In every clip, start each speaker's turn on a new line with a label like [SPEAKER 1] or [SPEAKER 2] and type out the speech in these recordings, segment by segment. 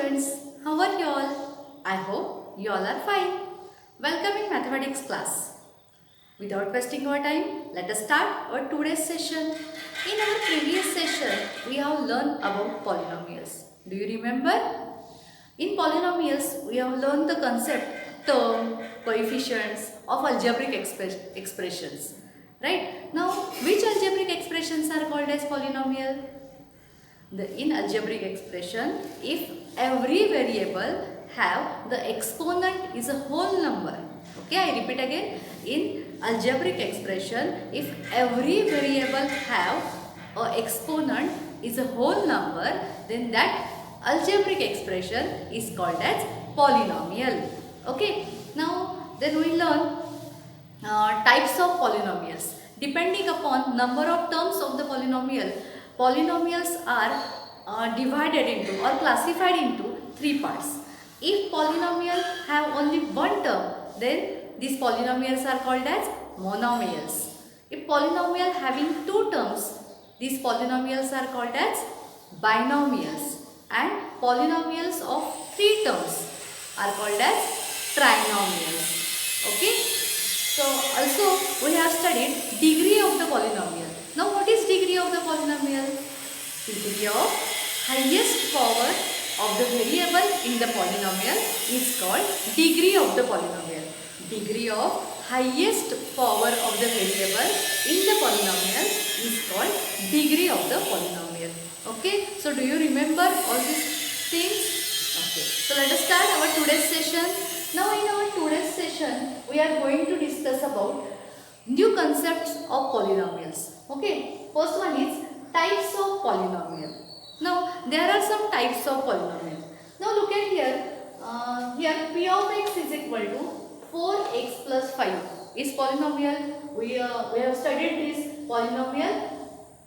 [SPEAKER 1] students, how are you all? I hope you all are fine. Welcome in mathematics class. Without wasting our time, let us start our today's session. In our previous session, we have learned about polynomials. Do you remember? In polynomials, we have learned the concept, term, coefficients of algebraic expressions. Right? Now, which algebraic expressions are called as polynomial? In algebraic expression, if every variable have the exponent is a whole number. Okay, I repeat again. In algebraic expression, if every variable have a exponent is a whole number, then that algebraic expression is called as polynomial. Okay, now then we learn types of polynomials. Depending upon number of terms of the polynomial, polynomials are divided into or classified into three parts. If polynomial have only one term, then these polynomials are called as monomials. If polynomial having two terms, these polynomials are called as binomials. And polynomials of three terms are called as trinomials. Okay. So also we have studied degree of the polynomial. Now what is degree of the polynomial? Degree of highest power of the variable in the polynomial is called degree of the polynomial. Degree of highest power of the variable in the polynomial is called degree of the polynomial. Okay, so do you remember all these things? Okay, so let us start our today's session. Now in our today's session, we are going to discuss about new concepts of polynomials. Okay, first one is types of polynomial. Now there are some types of polynomial. Now look at here. Here p of x is equal to 4x plus 5 is polynomial. We have studied this polynomial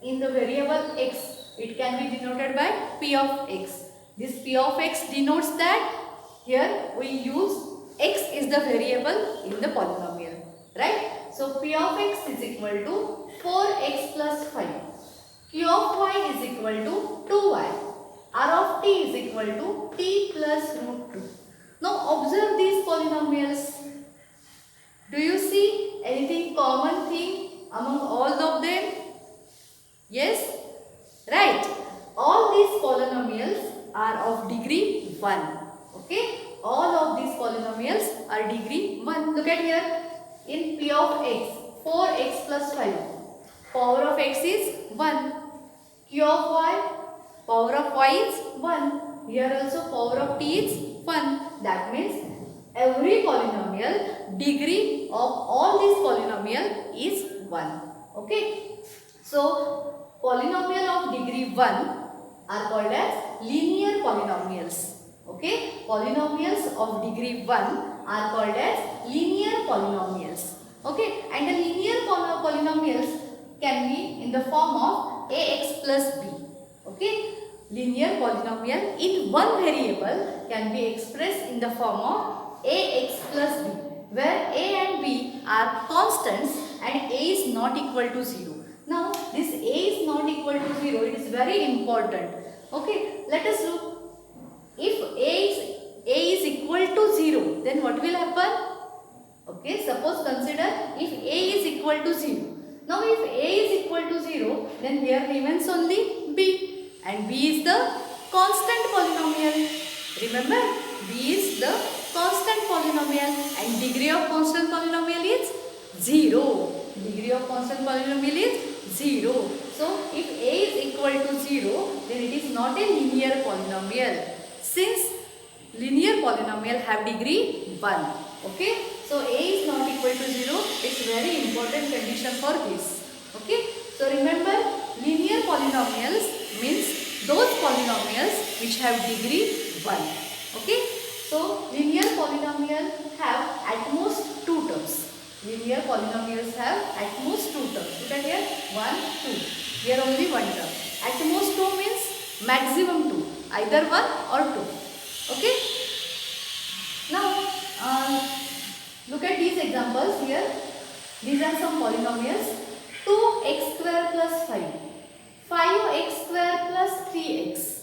[SPEAKER 1] in the variable x. It can be denoted by p of x. This p of x denotes that here we use x is the variable in the polynomial, right? So p of x is equal to 4x plus 5. Q of y is equal to 2y. R of t is equal to t plus root 2. Now observe these polynomials. Do you see anything common thing among all of them? Yes? Right. All these polynomials are of degree 1. Okay? All of these polynomials are degree 1. Look at here. In p of x, 4x plus 5. Power of x is 1. Q of y, power of y is 1. Here also power of t is 1. That means every polynomial, degree of all these polynomial is 1. Okay. So, polynomial of degree 1 are called as linear polynomials. Okay, polynomials of degree 1 are called as linear polynomials. Okay, and the linear polynomials can be in the form of ax plus b. Okay, linear polynomial in one variable can be expressed in the form of ax plus b, where a and b are constants and a is not equal to 0. Now, this a is not equal to 0, it is very important. Okay, let us look. If a is equal to 0, then what will happen? Okay, suppose consider if a is equal to 0. Now if a is equal to 0, then here remains only b, and b is the constant polynomial. Remember, b is the constant polynomial and degree of constant polynomial is 0. Degree of constant polynomial is 0. So if a is equal to 0, then it is not a linear polynomial. Since linear polynomial have degree 1. Okay. So a is not equal to 0. It's very important condition for this. Okay. So remember, linear polynomials means those polynomials which have degree 1. Okay. So linear polynomial have at most 2 terms. Linear polynomials have at most 2 terms. Look at here, 1, 2. Here only 1 term. At most 2 means maximum 2. Either 1 or 2. Okay. Now, look at these examples here. These are some polynomials. 2x square plus 5. 5x square plus 3x.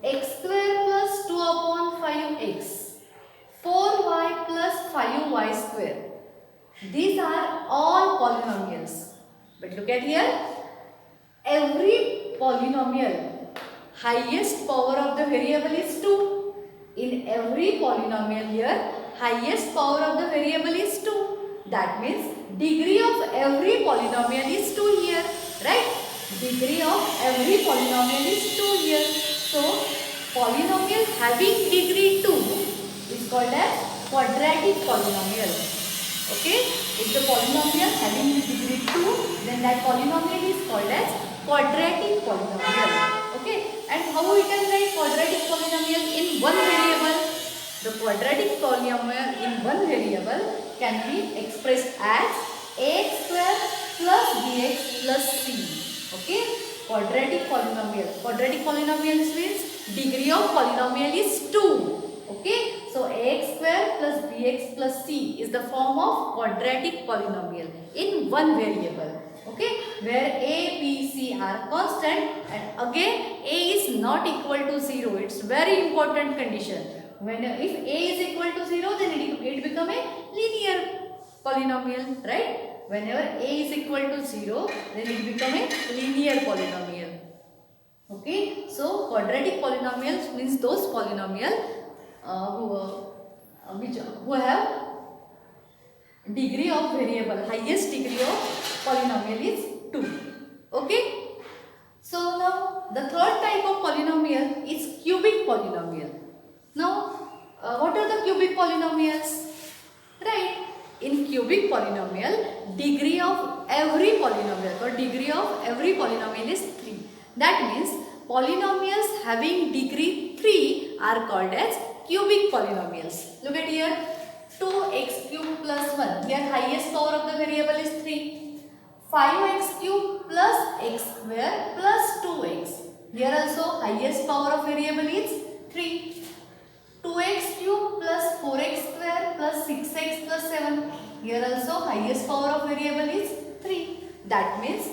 [SPEAKER 1] X square plus 2 here, every polynomial highest power of the variable is 2. In every polynomial here, highest power of the variable is 2. That means degree of every polynomial is 2 here, right? Degree of every polynomial is 2 here. So polynomial having degree 2 is called as quadratic polynomial. Okay, if the polynomial having degree 2, then that polynomial is called as quadratic polynomial. Okay, and how we can write quadratic polynomial in one variable? The quadratic polynomial in one variable can be expressed as ax square plus bx plus c. Okay, quadratic polynomial. Quadratic polynomial means degree of polynomial is 2. Okay, so ax square plus bx plus c is the form of quadratic polynomial in one variable. Okay, where a, b, c are constant, and again a is not equal to 0. It's very important condition. When if a is equal to 0, then it become a linear polynomial, right? Whenever a is equal to 0, then it become a linear polynomial. Okay, so quadratic polynomials means those polynomial who have degree of variable, highest degree of polynomial is 2. Okay, so now the third type of polynomial is cubic polynomial. Now what are the cubic polynomials? Right, in cubic polynomial, degree of every polynomial or degree of every polynomial is 3. That means polynomials having degree 3 are called as cubic polynomials. Look at here, 2x cube plus 1. Here highest power of the variable is 3. 5x cube plus x square plus 2x. Here also highest power of variable is 3. 2x cube plus 4x square plus 6x plus 7. Here also highest power of variable is 3. That means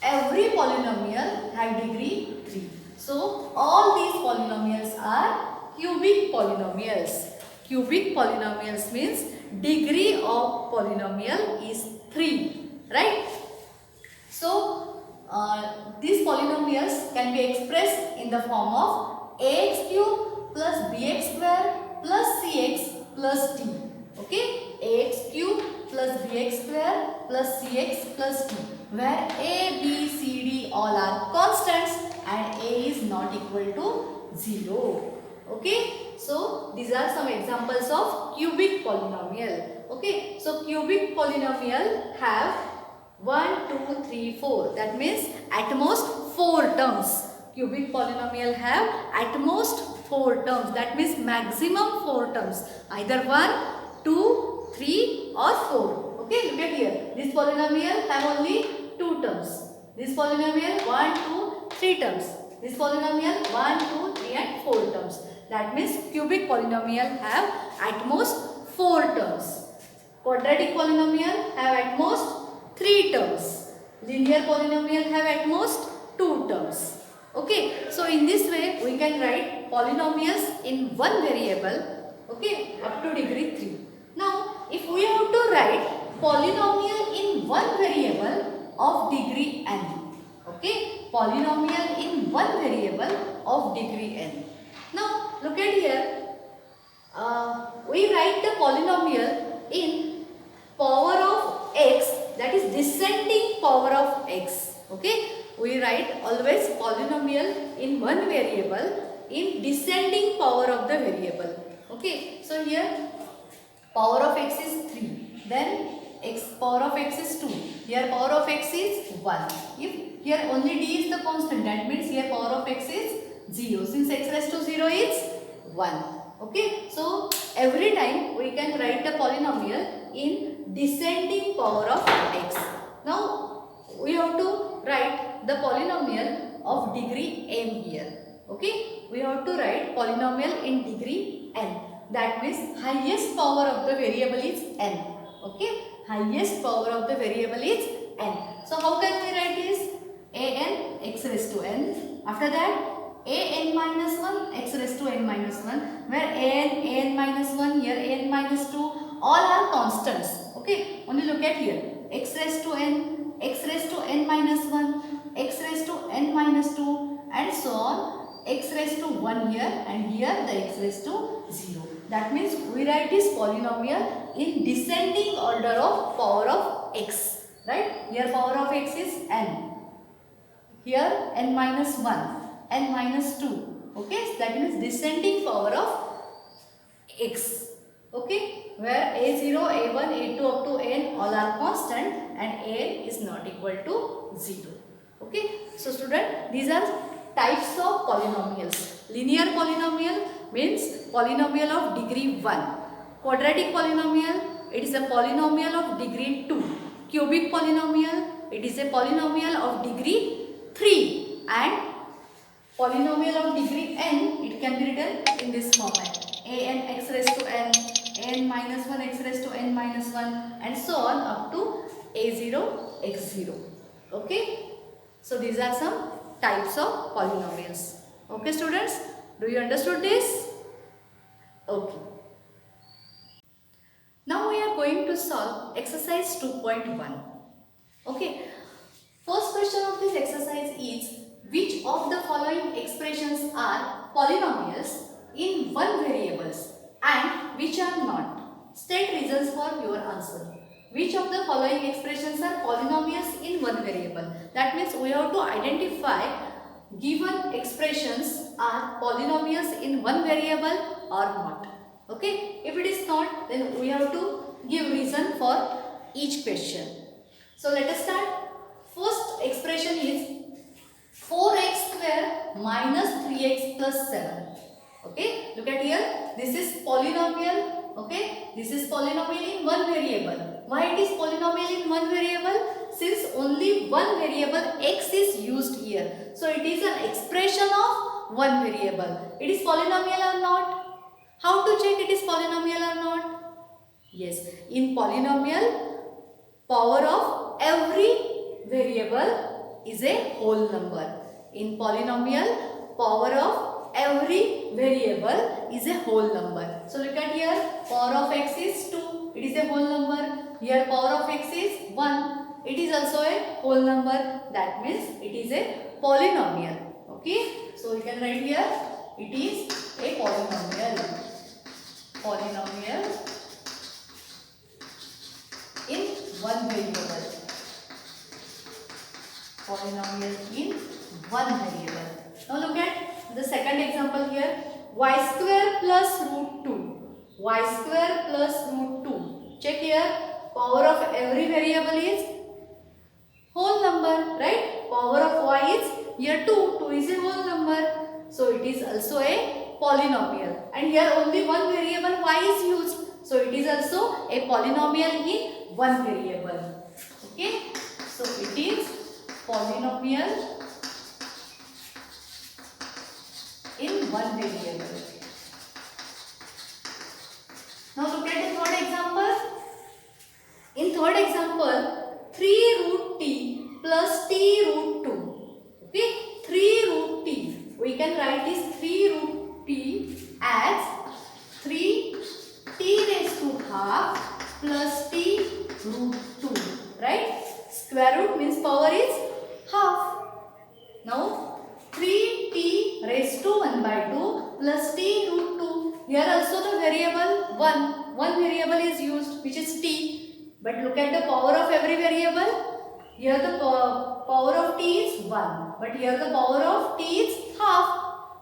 [SPEAKER 1] every polynomial have degree 3. So all these polynomials are cubic polynomials. Cubic polynomials means degree of polynomial is 3, right? So these polynomials can be expressed in the form of ax cube plus bx square plus cx plus d. Okay, ax cube plus bx square plus cx plus d, where a, b, c, d all are constants and a is not equal to 0. Okay, so these are some examples of cubic polynomial. Okay, so cubic polynomial have 1, 2, 3, 4. That means at most 4 terms. Cubic polynomial have at most 4 terms. That means maximum 4 terms. Either 1, 2, 3 or 4. Okay, look at here. This polynomial have only 2 terms. This polynomial 1, 2, 3 terms. This polynomial 1, 2, 3 and 4 terms. That means cubic polynomial have at most 4 terms. Quadratic polynomial have at most 3 terms. Linear polynomial have at most 2 terms. Okay, so in this way we can write polynomials in one variable, okay, up to degree 3. Now if we have to write polynomial in one variable of degree n, okay, polynomial in one variable of degree n. Now look at here, we write the polynomial in power of x, that is descending power of x. Okay, we write always polynomial in one variable in descending power of the variable. Okay, so here power of x is 3, then x power of x is 2, here power of x is 1. If here only d is the constant, that means here power of x is 0, since x raised to 0 is 1. Okay, so every time we can write the polynomial in descending power of x. Now we have to write the polynomial of degree n here. Okay, we have to write polynomial in degree n. That means highest power of the variable is n. Okay, highest power of the variable is n. So how can we write this? an x raised to n. After that an minus 1 x raised to n minus 1, where an minus 1, here an minus 2, all are constants. Okay, only look at here, x raised to n x raised to n minus 1, x raised to n minus 2 and so on, x raised to 1 here and here the x raised to 0. That means we write this polynomial in descending order of power of x, right? Here power of x is n, here n minus 1, n minus 2, okay? So that means descending power of x, okay? Where a0, a1, a2 up to n all are constant and an is not equal to 0, okay? So student, these are types of polynomials. Linear polynomial means polynomial of degree 1. Quadratic polynomial, it is a polynomial of degree 2. Cubic polynomial, it is a polynomial of degree 3. And polynomial of degree n, it can be written in this format. An x raised to n, n minus 1 x raised to n minus 1 and so on up to a0 x0, okay? So these are some types of polynomials. Okay students, do you understood this? Okay. Now we are going to solve exercise 2.1. Okay. First question of this exercise is, which of the following expressions are polynomials in one variables and which are not? State reasons for your answer. Which of the following expressions are polynomials in one variable? That means we have to identify given expressions are polynomials in one variable or not. Okay? If it is not, then we have to give reason for each question. So let us start. First expression is 4x square minus 3x plus 7. Okay? Look at here. This is polynomial. Okay? This is polynomial in one variable. Why it is polynomial in one variable? Since only one variable x is used here. So it is an expression of one variable. It is polynomial or not? How to check it is polynomial or not? Yes, in polynomial, power of every variable is a whole number. In polynomial, power of every variable is a whole number. So look at here, power of x is 2, it is a whole number. Here power of x is 1, it is also a whole number. That means it is a polynomial. Okay, so we can write here, it is a polynomial. Polynomial in one variable. Polynomial in one variable. Now look at the second example here. Y square plus root 2. Y square plus root 2. Check here. Power of every variable is whole number, right? Power of y is here 2. 2 is a whole number. So it is also a polynomial. And here only one variable y is used. So it is also a polynomial in one variable. Okay. So it is polynomial in one variable. Now look at the third example. In third example, 3 root t plus t root 2. Okay, 3 root t. We can write this 3 root t as 3 t raised to half plus t root 2. Right? Square root means power is half. Now 3t raised to 1 by 2 plus t root 2. Here also the variable 1. One variable is used, which is t. But look at the power of every variable. Here the power of t is 1. But here the power of t is half.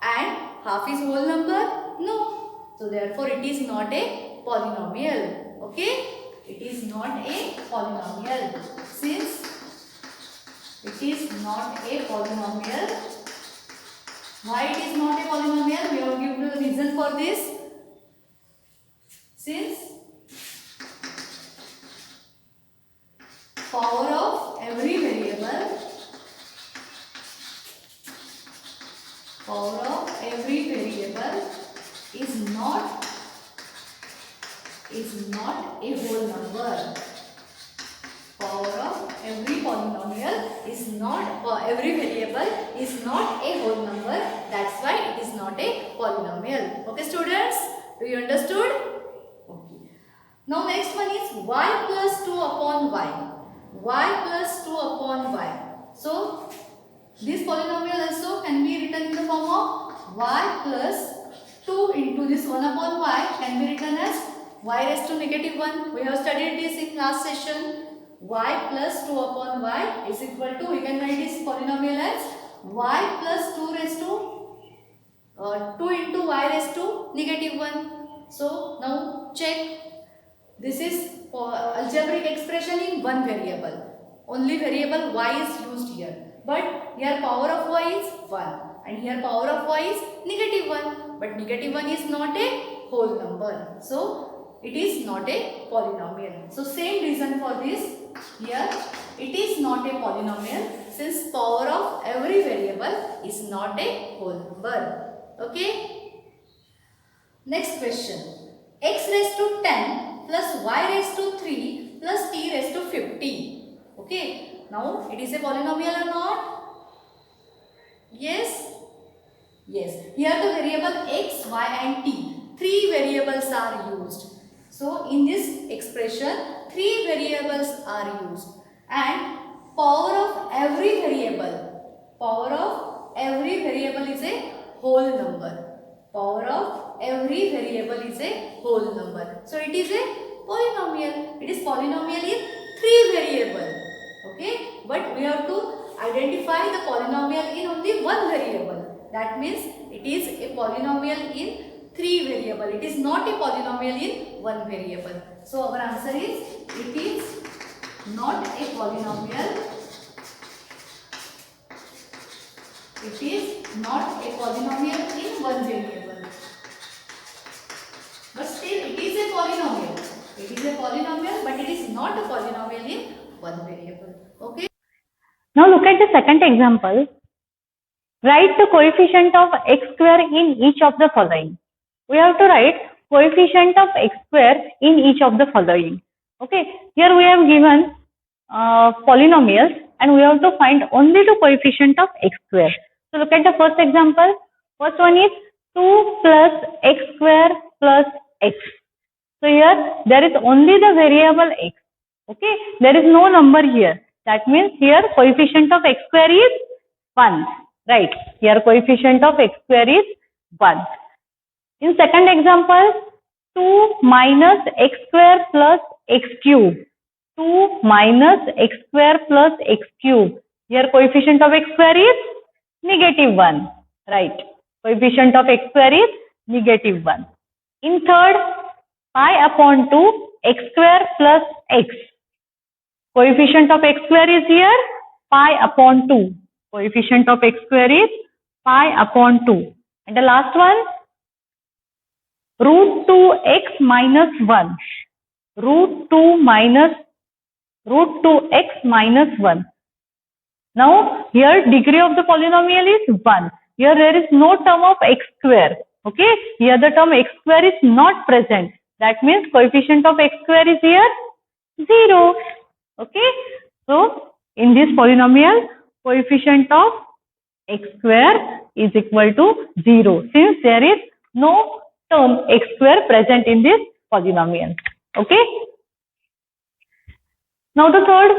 [SPEAKER 1] And half is whole number? No. So therefore it is not a polynomial. Okay? It is not a polynomial. Since it is not a polynomial. Why it is not a polynomial? We have given the reason for this. Since power of every variable is not a whole number. Power of every polynomial is not, or every variable is not a whole number. That's why it is not a polynomial. Okay students, do you understood? Okay. Now next one is y plus 2 upon y. y plus 2 upon y. So this polynomial also can be written in the form of y plus 2 into this 1 upon y can be written as y raised to negative 1. We have studied this in last session. Y plus 2 upon y is equal to, we can write this polynomial as y plus 2 raised to 2 into y raised to negative 1. So now check. This is algebraic expression in one variable. Only variable y is used here. But here power of y is 1 and here power of y is negative 1. But negative 1 is not a whole number. So it is not a polynomial. So same reason for this. Here it is not a polynomial since power of every variable is not a whole number. Okay. Next question. X raised to 10 plus y raised to 3 plus t raised to 50. Okay. Now it is a polynomial or not? Yes. Yes. Here the variable x, y and t. Three variables are used. So in this expression, three variables are used. And power of every variable is a whole number. Power of every variable is a whole number. So it is a polynomial. It is polynomial in three variable. Okay. But we have to identify the polynomial in only one variable. That means it is a polynomial in three variable. It is not a polynomial in one variable. So our answer is, it is not a polynomial. It is not a polynomial in one variable. But still it is a polynomial. It is a polynomial, but it is not a polynomial in one variable. Okay.
[SPEAKER 2] Now look at the second example. Write the coefficient of x square in each of the following. We have to write coefficient of x square in each of the following. Okay. Here we have given polynomials and we have to find only the coefficient of x square. So look at the first example. First one is 2 plus x square plus x. So here there is only the variable x. Okay. There is no number here. That means here coefficient of x square is 1. Right. Here coefficient of x square is 1. In second example, 2 minus x square plus x cube. 2 minus x square plus x cube. Here coefficient of x square is negative 1. Right. Coefficient of x square is negative 1. In third, pi upon 2 x square plus x. Coefficient of x square is here pi upon 2. Coefficient of x square is pi upon 2. And the last one, root 2x minus 1. Root 2x minus 1. Now here degree of the polynomial is 1. Here there is no term of x square. Okay. Here the term x square is not present. That means coefficient of x square is here 0. Okay. So in this polynomial, coefficient of x square is equal to 0 since there is no term x square present in this polynomial. Okay. Now the third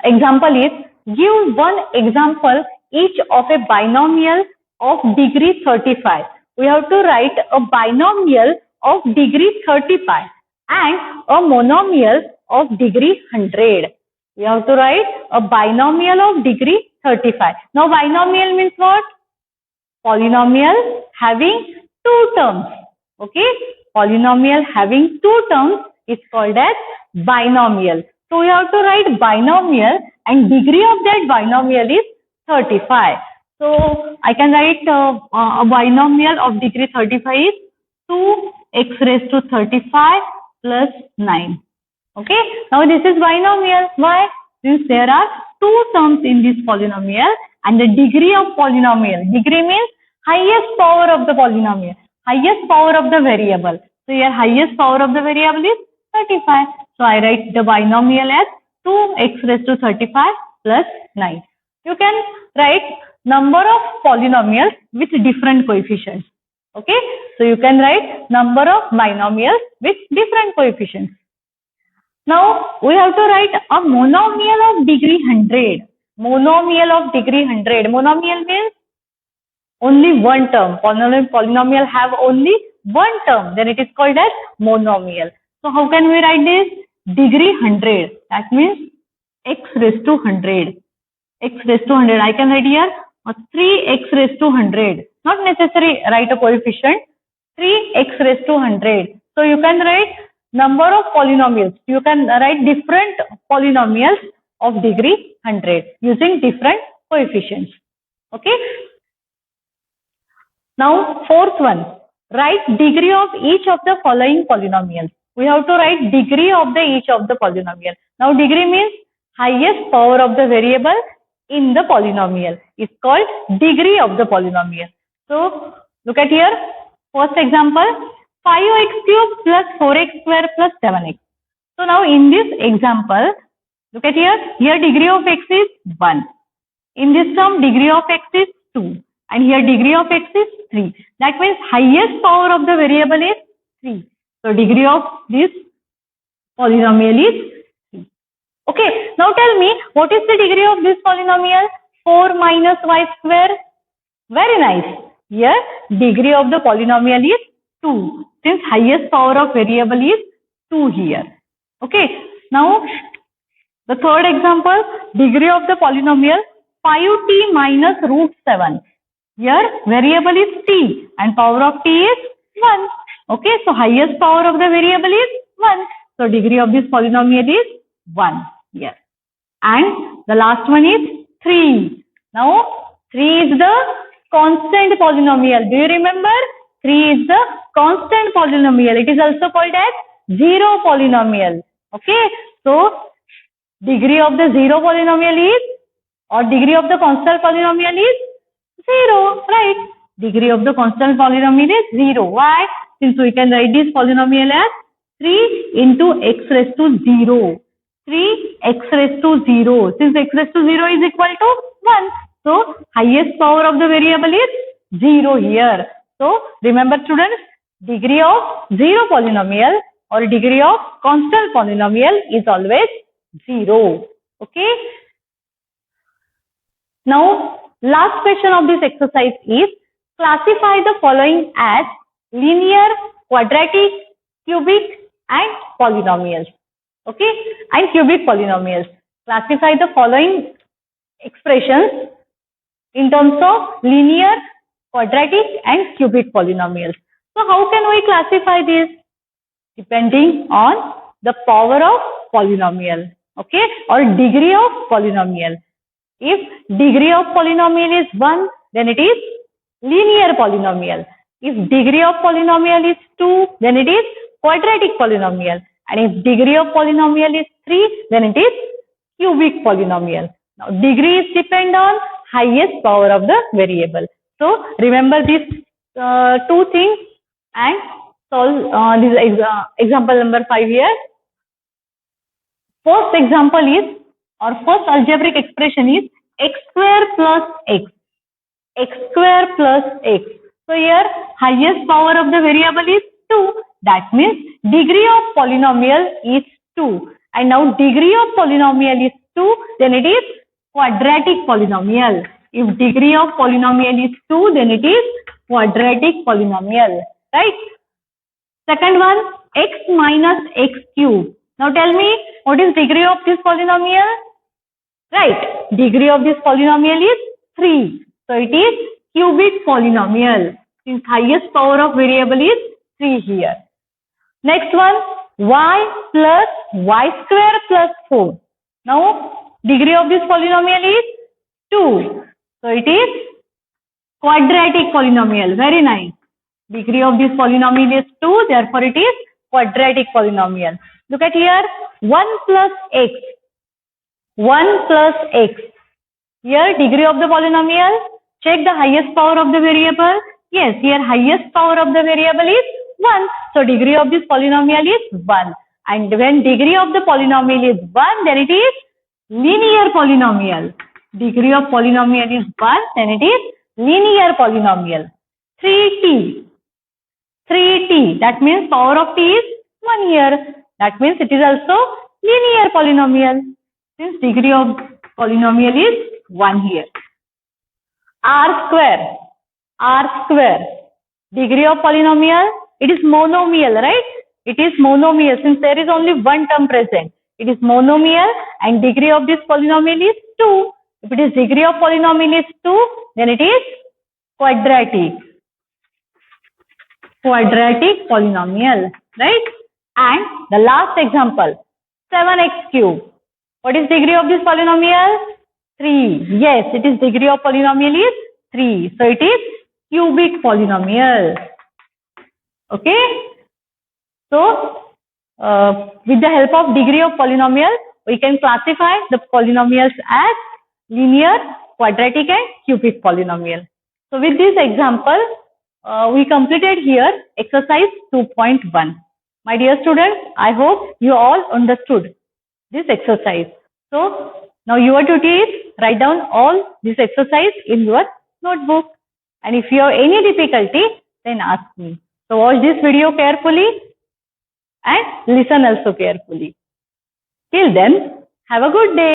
[SPEAKER 2] example is, give one example each of a binomial of degree 35. We have to write a binomial of degree 35 and a monomial of degree 100. We have to write a binomial of degree 35. Now binomial means what? Polynomial having two terms. Okay. Polynomial having two terms is called as binomial. So we have to write binomial and degree of that binomial is 35. So I can write a binomial of degree 35 is 2x raised to 35 plus 9. Okay. Now this is binomial. Why? Since there are two terms in this polynomial and the degree of polynomial. Degree means highest power of the polynomial. Highest power of the variable. So here highest power of the variable is 35. So I write the binomial as 2x raised to 35 plus 9. You can write number of polynomials with different coefficients. Okay. So you can write number of binomials with different coefficients. Now we have to write a monomial of degree 100. Monomial of degree 100. Monomial means only one term. Polynomial have only one term. Then it is called as monomial. So how can we write this? Degree 100. That means x raised to 100. X raised to 100. I can write here 3x raised to 100. Not necessary write a coefficient. 3x raised to 100. So you can write number of polynomials. You can write different polynomials of degree 100 using different coefficients. Okay. Now fourth one. Write degree of each of the following polynomials. We have to write degree of each of the polynomial. Now degree means highest power of the variable in the polynomial. It's called degree of the polynomial. So look at here. First example, 5x cube plus 4x square plus 7x. So now in this example, look at here. Here degree of x is 1. In this term degree of x is 2. And here degree of x is 3. That means highest power of the variable is 3. So degree of this polynomial is 3. Okay, now tell me what is the degree of this polynomial? 4 minus y square. Very nice. Here degree of the polynomial is 2. Since highest power of variable is 2 here. Okay, now the third example, degree of the polynomial 5t minus root 7. Here variable is t and power of t is 1. Okay, so highest power of the variable is 1. So degree of this polynomial is 1 here. And the last one is 3. Now 3 is the constant polynomial. Do you remember? 3 is the constant polynomial. It is also called as zero polynomial. Okay, so degree of the zero polynomial is, or degree of the constant polynomial is 0, right? Degree of the constant polynomial is 0. Why? Since we can write this polynomial as 3 into x raised to 0. 3x raised to 0. Since x raised to 0 is equal to 1. So highest power of the variable is 0 here. So remember students, degree of zero polynomial or degree of constant polynomial is always 0. Okay. Now last question of this exercise is classify the following as linear, quadratic, cubic and polynomials. Okay, and cubic polynomials. Classify the following expressions in terms of linear, quadratic and cubic polynomials. So how can we classify this? Depending on the power of polynomial, okay, or degree of polynomial. If degree of polynomial is 1, then it is linear polynomial. If degree of polynomial is 2, then it is quadratic polynomial. And if degree of polynomial is 3, then it is cubic polynomial. Now degree is depend on highest power of the variable. So remember these two things and solve this example number 5 here. First example is, or first algebraic expression is x square plus x. X square plus x. So here highest power of the variable is 2. That means degree of polynomial is 2. And now degree of polynomial is 2, then it is quadratic polynomial. If degree of polynomial is 2, then it is quadratic polynomial. Right? Second one, x minus x cube. Now tell me, what is degree of this polynomial? Right. Degree of this polynomial is 3. So it is cubic polynomial. Since highest power of variable is 3 here. Next one, y plus y square plus 4. Now degree of this polynomial is 2. So it is quadratic polynomial. Very nice. Degree of this polynomial is 2. Therefore it is quadratic polynomial. Look at here. 1 plus x. 1 plus x. Here degree of the polynomial. Check the highest power of the variable. Yes, here highest power of the variable is 1. So degree of this polynomial is 1. And when degree of the polynomial is 1, then it is linear polynomial. Degree of polynomial is 1, then it is linear polynomial. 3t. 3t. That means power of t is 1 here. That means it is also linear polynomial, since degree of polynomial is 1 here. R square, degree of polynomial, it is monomial, right? It is monomial since there is only one term present. It is monomial and degree of this polynomial is 2. If it is degree of polynomial is 2, then it is quadratic polynomial, right? And the last example, 7x cube. What is degree of this polynomial? 3. Yes, it is degree of polynomial is 3. So it is cubic polynomial. Okay. So with the help of degree of polynomial, we can classify the polynomials as linear, quadratic and cubic polynomial. So with this example, we completed here exercise 2.1. My dear students, I hope you all understood this exercise. So now your duty is write down all this exercise in your notebook. And if you have any difficulty, then ask me. So watch this video carefully and listen also carefully. Till then, have a good day.